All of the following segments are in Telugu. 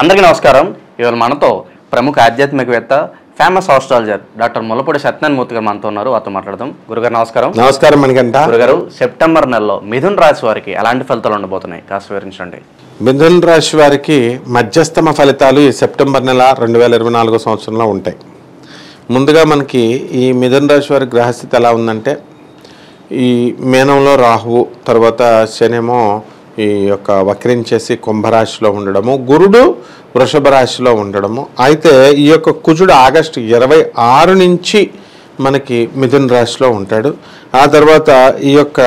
అందరికీ నమస్కారం. ఇవాళ మనతో ప్రముఖ ఆధ్యాత్మికవేత్త famous astrologer doctor Mullapudi Satyanarayana Murthy గారు మనతో ఉన్నారు. వారితో మాట్లాడదాం. గురుగారు నమస్కారం. నమస్కారం మణికంఠ. గురుగారు, సెప్టెంబర్ నెలలో మిథున్ రాశి వారికి ఎలాంటి ఫలితాలు ఉండబోతున్నాయి కాస్త వివరించండి. మిథున్ రాశి వారికి మధ్యస్థమ ఫలితాలు ఈ సెప్టెంబర్ నెల 2024 సంవత్సరంలో ఉంటాయి. ముందుగా మనకి ఈ మిథున్ రాశి వారి గ్రహస్థితి ఎలా ఉందంటే, ఈ మీనంలో రాహువు, తర్వాత శనేమో ఈ యొక్క వక్రించేసి కుంభరాశిలో ఉండడము, గురుడు వృషభ రాశిలో ఉండడము. అయితే ఈ యొక్క కుజుడు ఆగస్టు 26 నుంచి మనకి మిథున్ రాశిలో ఉంటాడు. ఆ తర్వాత ఈ యొక్క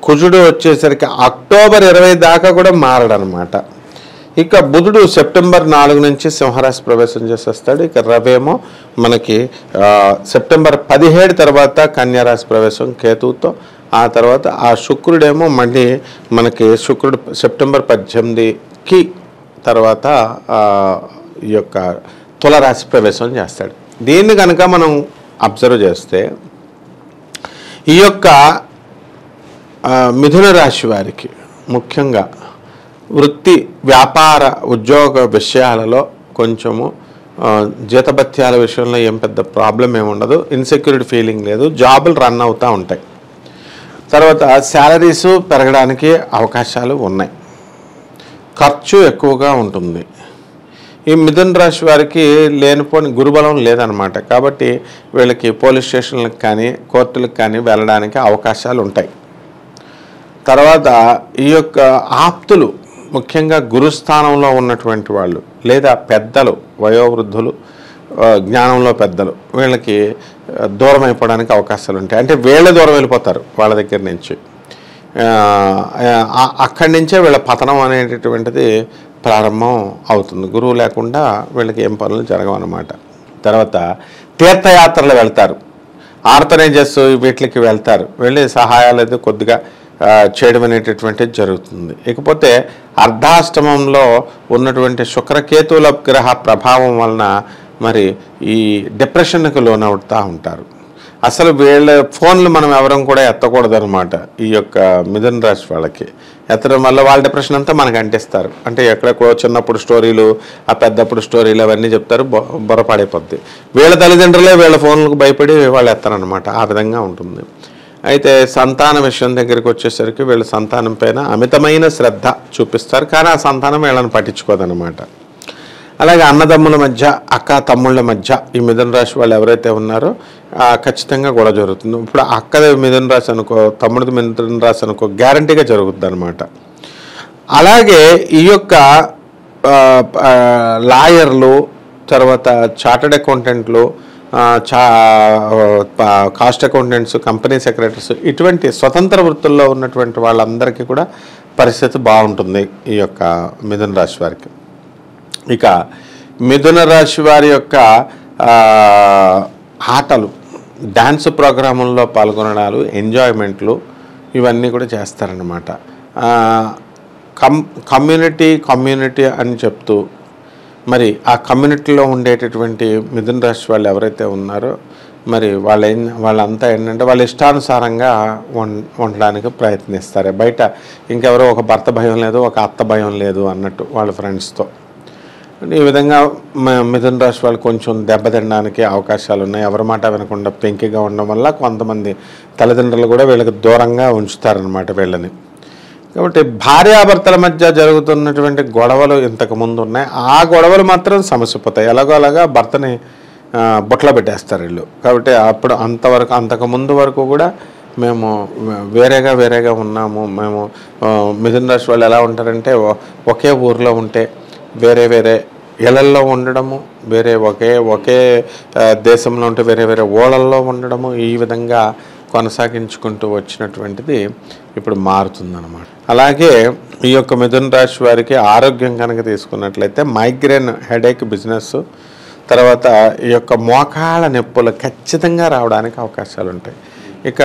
కుజుడు వచ్చేసరికి అక్టోబర్ 20 దాకా కూడా మారడనమాట. ఇక బుధుడు సెప్టెంబర్ 4 నుంచి సింహరాశి ప్రవేశం చేసేస్తాడు. ఇక రవేమో మనకి సెప్టెంబర్ 17 తర్వాత కన్యారాశి ప్రవేశం కేతువుతో. ఆ తర్వాత ఆ శుక్రుడేమో మళ్ళీ మనకి శుక్రుడు సెప్టెంబర్ 18కి తర్వాత ఈ యొక్క తులరాశి ప్రవేశం చేస్తాడు. దీన్ని కనుక మనం అబ్జర్వ్ చేస్తే ఈ యొక్క మిథున రాశి వారికి ముఖ్యంగా వృత్తి, వ్యాపార, ఉద్యోగ విషయాలలో కొంచెము జీతభత్యాల విషయంలో ఏం పెద్ద ప్రాబ్లం ఏమి ఉండదు. ఇన్సెక్యూరిటీ ఫీలింగ్ లేదు. జాబులు రన్ అవుతూ ఉంటాయి. తర్వాత శాలరీస్ పెరగడానికి అవకాశాలు ఉన్నాయి. ఖర్చు ఎక్కువగా ఉంటుంది. ఈ మిథున్ రాశి వారికి లేనిపోని గురుబలం లేదనమాట. కాబట్టి వీళ్ళకి పోలీస్ స్టేషన్లకు కానీ కోర్టులకు కానీ వెళ్ళడానికి అవకాశాలు ఉంటాయి. తర్వాత ఈ యొక్క ఆప్తులు, ముఖ్యంగా గురుస్థానంలో ఉన్నటువంటి వాళ్ళు లేదా పెద్దలు, వయోవృద్ధులు, జ్ఞానంలో పెద్దలు, వీళ్ళకి దూరం అయిపోవడానికి అవకాశాలు ఉంటాయి. అంటే వీళ్ళే దూరం వెళ్ళిపోతారు వాళ్ళ దగ్గర నుంచి. అక్కడి నుంచే వీళ్ళ పతనం అనేటటువంటిది ప్రారంభం అవుతుంది. గురువు లేకుండా వీళ్ళకి ఏం పనులు జరగవన్నమాట. తర్వాత తీర్థయాత్రలు వెళ్తారు, ఆర్గనైజర్స్ వీటికి వెళ్తారు. వెళ్ళి సహాయాలు అయితే కొద్దిగా చేయడం అనేటటువంటిది జరుగుతుంది. ఇకపోతే అర్ధాష్టమంలో ఉన్నటువంటి శుక్రకేతువుల గ్రహ ప్రభావం వలన మరి ఈ డిప్రెషన్కి లోనవుతూ ఉంటారు. అసలు వీళ్ళ ఫోన్లు మనం ఎవరం కూడా ఎత్తకూడదు అనమాట. ఈ యొక్క మిథున రాశి వాళ్ళకి ఎత్తడం వల్ల వాళ్ళ డిప్రెషన్ అంతా మనకు అంటిస్తారు. అంటే ఎక్కడెక్కడో చిన్నప్పుడు స్టోరీలు, ఆ పెద్దప్పుడు స్టోరీలు అవన్నీ చెప్తారు, బొరపాడైపోద్ది. వీళ్ళ తల్లిదండ్రులే వీళ్ళ ఫోన్లకు భయపడి వాళ్ళు ఎత్తారనమాట. ఆ విధంగా ఉంటుంది. అయితే సంతాన విషయం దగ్గరికి వచ్చేసరికి వీళ్ళ సంతానం పైన అమితమైన శ్రద్ధ చూపిస్తారు, కానీ ఆ సంతానం వీళ్ళని పట్టించుకోదనమాట. అలాగే అన్నదమ్ముల మధ్య, అక్క తమ్ముళ్ళ మధ్య ఈ మిథున రాశి వాళ్ళు ఎవరైతే ఉన్నారో ఖచ్చితంగా గొడవ జరుగుతుంది. ఇప్పుడు అక్కది మిథున రాశి అనుకో, తమ్ముడిది మిథున రాశి అనుకో, గ్యారంటీగా జరుగుతుంది అనమాట. అలాగే ఈ యొక్క లాయర్లు, తర్వాత చార్టర్డ్ అకౌంటెంట్లు, కాస్ట్ అకౌంటెంట్స్, కంపెనీ సెక్రటరీస్, ఇటువంటి స్వతంత్ర వృత్తుల్లో ఉన్నటువంటి వాళ్ళందరికీ కూడా పరిస్థితి బాగుంటుంది ఈ యొక్క మిథున రాశి వారికి. ఇక మిథున రాశి వారి యొక్క ఆటలు, డ్యాన్స్ ప్రోగ్రాముల్లో పాల్గొనడాలు, ఎంజాయ్మెంట్లు ఇవన్నీ కూడా చేస్తారన్నమాట. కమ్యూనిటీ అని చెప్తూ మరి ఆ కమ్యూనిటీలో ఉండేటటువంటి మిథున రాశి వాళ్ళు ఎవరైతే ఉన్నారో మరి వాళ్ళంతా ఏంటంటే వాళ్ళ ఇష్టానుసారంగా ఉండడానికి ప్రయత్నిస్తారు. బయట ఇంకెవరో ఒక భర్త భయం లేదు, ఒక అత్త భయం లేదు అన్నట్టు వాళ్ళ ఫ్రెండ్స్తో. ఈ విధంగా మిథున రాశి వాళ్ళు కొంచెం దెబ్బతినడానికి అవకాశాలు ఉన్నాయి. ఎవరి మాట వినకుండా పెంకిగా ఉండడం వల్ల కొంతమంది తల్లిదండ్రులు కూడా వీళ్ళకి దూరంగా ఉంచుతారనమాట వీళ్ళని. కాబట్టి భార్యాభర్తల మధ్య జరుగుతున్నటువంటి గొడవలు ఇంతకుముందు ఉన్నాయి. ఆ గొడవలు మాత్రం సమసిపోతాయి. అలాగా భర్తని బొట్లో పెట్టేస్తారు వీళ్ళు. కాబట్టి అప్పుడు అంతకుముందు వరకు కూడా మేము వేరేగా ఉన్నాము. మేము మిథున రాశి వాళ్ళు ఎలా ఉంటారంటే, ఒకే ఊరిలో ఉంటే వేరే ఇళ్లల్లో ఉండడము, ఒకే దేశంలో ఉంటే వేరే ఓళ్ళల్లో ఉండడము, ఈ విధంగా కొనసాగించుకుంటూ వచ్చినటువంటిది ఇప్పుడు మారుతుందన్నమాట. అలాగే ఈ యొక్క మిథున రాశి వారికి ఆరోగ్యం కనుక తీసుకున్నట్లయితే మైగ్రేన్, హెడేక్, బిజినెస్, తర్వాత ఈ యొక్క మోకాళ్ళ నొప్పులు ఖచ్చితంగా రావడానికి అవకాశాలు ఉంటాయి. ఇక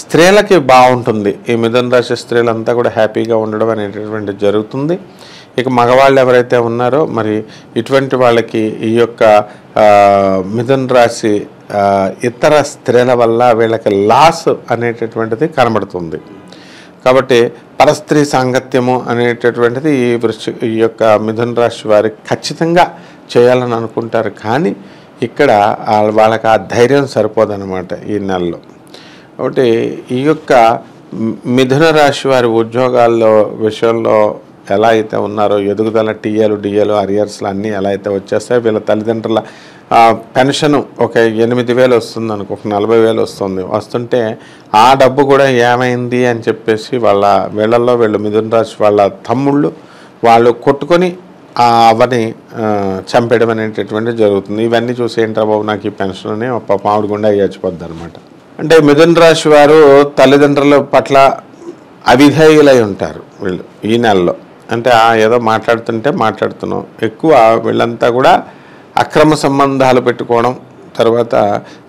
స్త్రీలకి బాగుంటుంది. ఈ మిథున రాశి స్త్రీలంతా కూడా హ్యాపీగా ఉండడం అనేటటువంటిది జరుగుతుంది. ఇక మగవాళ్ళు ఎవరైతే ఉన్నారో మరి ఇటువంటి వాళ్ళకి ఈ యొక్క మిథున రాశి ఇతర స్త్రీల వల్ల వీళ్ళకి లాస్ అనేటటువంటిది కనబడుతుంది. కాబట్టి పరస్త్రీ సాంగత్యము అనేటటువంటిది ఈ యొక్క మిథున రాశి వారికి ఖచ్చితంగా చేయాలని అనుకుంటారు. కానీ ఇక్కడ వాళ్ళకి ఆ ధైర్యం సరిపోదన్నమాట ఈ నెలలో. కాబట్టి ఈ యొక్క మిథున రాశి వారి ఉద్యోగాల్లో విషయంలో ఎలా అయితే ఉన్నారో ఎదుగుదల టీఏలు డిఏలు అరియర్స్లు అన్నీ ఎలా అయితే వచ్చేస్తాయో వీళ్ళ తల్లిదండ్రుల పెన్షన్ ఒక 8,000 వస్తుంది అనుకో, ఒక 40,000 వస్తుంటే ఆ డబ్బు కూడా ఏమైంది అని చెప్పేసి వీళ్ళు మిథున రాశి వాళ్ళ తమ్ముళ్ళు వాళ్ళు కొట్టుకొని ఆ అవ్వని చంపేయడం అనేటటువంటిది జరుగుతుంది. ఇవన్నీ చూసి ఏంట్రా బాబు నాకు ఈ పెన్షన్ అని మామిడి గుండా చచ్చిపోద్ది అనమాట. అంటే మిథున రాశి వారు తల్లిదండ్రుల పట్ల అవిధేయులై ఉంటారు వీళ్ళు ఈ నెలలో. అంటే ఏదో మాట్లాడుతున్నాం ఎక్కువ వీళ్ళంతా కూడా అక్రమ సంబంధాలు పెట్టుకోవడం, తర్వాత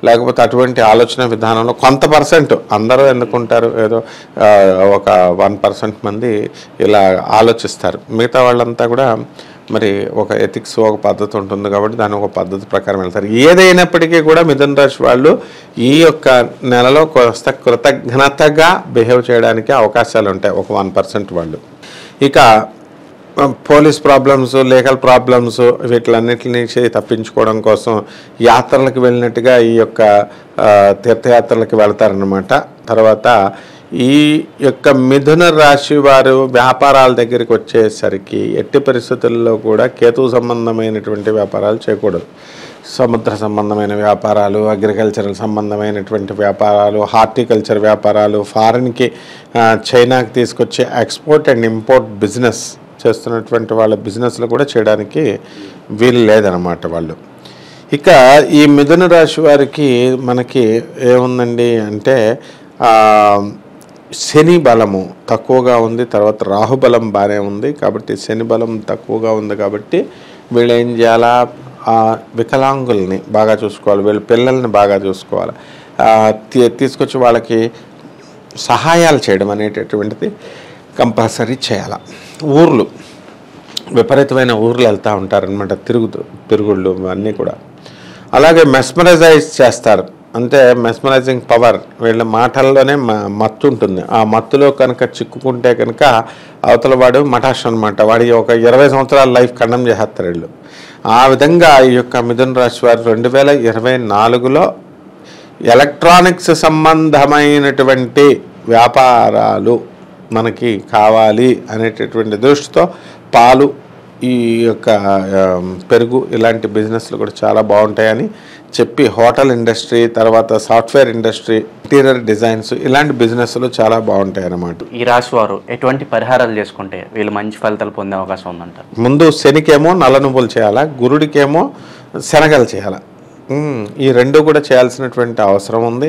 లేకపోతే అటువంటి ఆలోచన విధానంలో కొంత పర్సెంట్, అందరూ ఎందుకుంటారు, ఏదో ఒక 1% మంది ఇలా ఆలోచిస్తారు. మిగతా వాళ్ళంతా కూడా మరి ఒక ఎథిక్స్ ఒక పద్ధతి ఉంటుంది కాబట్టి దాని ఒక పద్ధతి ప్రకారం వెళ్తారు. ఏదైనప్పటికీ కూడా మిథున రాశి వాళ్ళు ఈ యొక్క నెలలో కొంత కృతజ్ఞతగా బిహేవ్ చేయడానికి అవకాశాలు ఉంటాయి, ఒక 1% వాళ్ళు. ఇక పోలీస్ ప్రాబ్లమ్స్, లీగల్ ప్రాబ్లమ్స్ వీటిలన్నిటి నుంచి తప్పించుకోవడం కోసం యాత్రలకు వెళ్ళినట్టుగా ఈ యొక్క తీర్థయాత్రలకు వెళ్తారనమాట. తర్వాత ఈ యొక్క మిథున రాశి వారు వ్యాపారాల దగ్గరికి వచ్చేసరికి ఎట్టి పరిస్థితుల్లో కూడా కేతువు సంబంధమైనటువంటి వ్యాపారాలు చేయకూడదు. సముద్ర సంబంధమైన వ్యాపారాలు, అగ్రికల్చరల్ సంబంధమైనటువంటి వ్యాపారాలు, హార్టికల్చర్ వ్యాపారాలు, ఫారిన్కి చైనాకి తీసుకొచ్చే ఎక్స్పోర్ట్ అండ్ ఇంపోర్ట్ బిజినెస్ చేస్తున్నటువంటి వాళ్ళ బిజినెస్లు కూడా చేయడానికి వీలు లేదనమాట వాళ్ళు. ఇక ఈ మిథున రాశి వారికి మనకి ఏముందండి అంటే శని బలము తక్కువగా ఉంది, తర్వాత రాహుబలం బాగానే ఉంది. కాబట్టి శని బలం తక్కువగా ఉంది కాబట్టి వీళ్ళు ఏం చేయాలా, వికలాంగుల్ని బాగా చూసుకోవాలి, వీళ్ళ పిల్లల్ని బాగా చూసుకోవాలి, తీసుకొచ్చి వాళ్ళకి సహాయాలు చేయడం అనేటటువంటిది కంపల్సరీ చేయాలి. ఊర్లు విపరీతమైన ఊర్లు వెళ్తూ ఉంటారనమాట, తిరుగుళ్ళు అన్నీ కూడా. అలాగే మెస్మరైజ్ చేస్తారు, అంటే మెస్మరైజింగ్ పవర్ వీళ్ళ మాటల్లోనే మత్తు ఉంటుంది. ఆ మత్తులో కనుక చిక్కుకుంటే కనుక అవతల వాడు మటాష్ అనమాట, వాడి ఒక 20 సంవత్సరాల లైఫ్ ఖండం చేస్తారు వీళ్ళు. ఆ విధంగా ఈ యొక్క మిథున రాశి వారు 2024లో ఎలక్ట్రానిక్స్ సంబంధమైనటువంటి వ్యాపారాలు మనకి కావాలి అనేటటువంటి దృష్టితో పాలు, ఈ యొక్క పెరుగు ఇలాంటి బిజినెస్లు కూడా చాలా బాగుంటాయని చెప్పి హోటల్ ఇండస్ట్రీ, తర్వాత సాఫ్ట్వేర్ ఇండస్ట్రీ, ఇంటీరియర్ డిజైన్స్ ఇలాంటి బిజినెస్లు చాలా బాగుంటాయి అన్నమాట. ఈ రాశి వారు ఎటువంటి పరిహారాలు చేసుకుంటే వీళ్ళు మంచి ఫలితాలు పొందే అవకాశం ఉందంట? ముందు శనికేమో నల్ల నువ్వులు చేయాలా, గురుడికేమో శనగలు చేయాలా. ఈ రెండు కూడా చేయాల్సినటువంటి అవసరం ఉంది.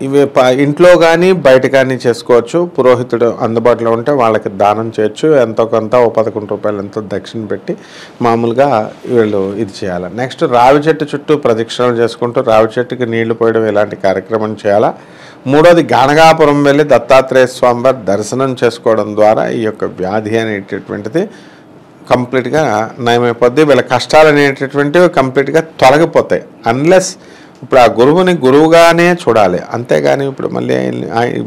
ఇవి ఇంట్లో కానీ బయట కానీ చేసుకోవచ్చు. పురోహితుడు అందుబాటులో ఉంటే వాళ్ళకి దానం చేయొచ్చు. ఎంతో కొంత ఓ 11 రూపాయలు ఎంతో దక్షిణ పెట్టి మామూలుగా వీళ్ళు ఇది చేయాలి. నెక్స్ట్ రావి చెట్టు చుట్టూ ప్రదక్షిణలు చేసుకుంటూ రావి చెట్టుకి నీళ్లు పోయడం ఇలాంటి కార్యక్రమం చేయాలా. మూడోది గానగాపురం వెళ్ళి దత్తాత్రేయ స్వామి వారి దర్శనం చేసుకోవడం ద్వారా ఈ యొక్క వ్యాధి అనేటటువంటిది కంప్లీట్గా నయమైపోద్ది. వీళ్ళ కష్టాలు అనేటటువంటివి కంప్లీట్గా తొలగిపోతాయి. అన్లెస్ ఇప్పుడు ఆ గురువుని గురువుగానే చూడాలి, అంతేగాని ఇప్పుడు మళ్ళీ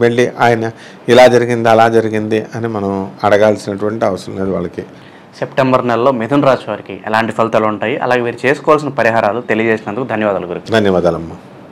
వెళ్ళి ఆయన ఇలా జరిగింది అలా జరిగింది అని మనం అడగాల్సినటువంటి అవసరం లేదు వాళ్ళకి. సెప్టెంబర్ నెలలో మిథున రాశి వారికి ఎలాంటి ఫలితాలు ఉంటాయి, అలాగే వీరు చేసుకోవాల్సిన పరిహారాలు తెలియజేసినందుకు ధన్యవాదాలు గురు. ధన్యవాదాలమ్మా.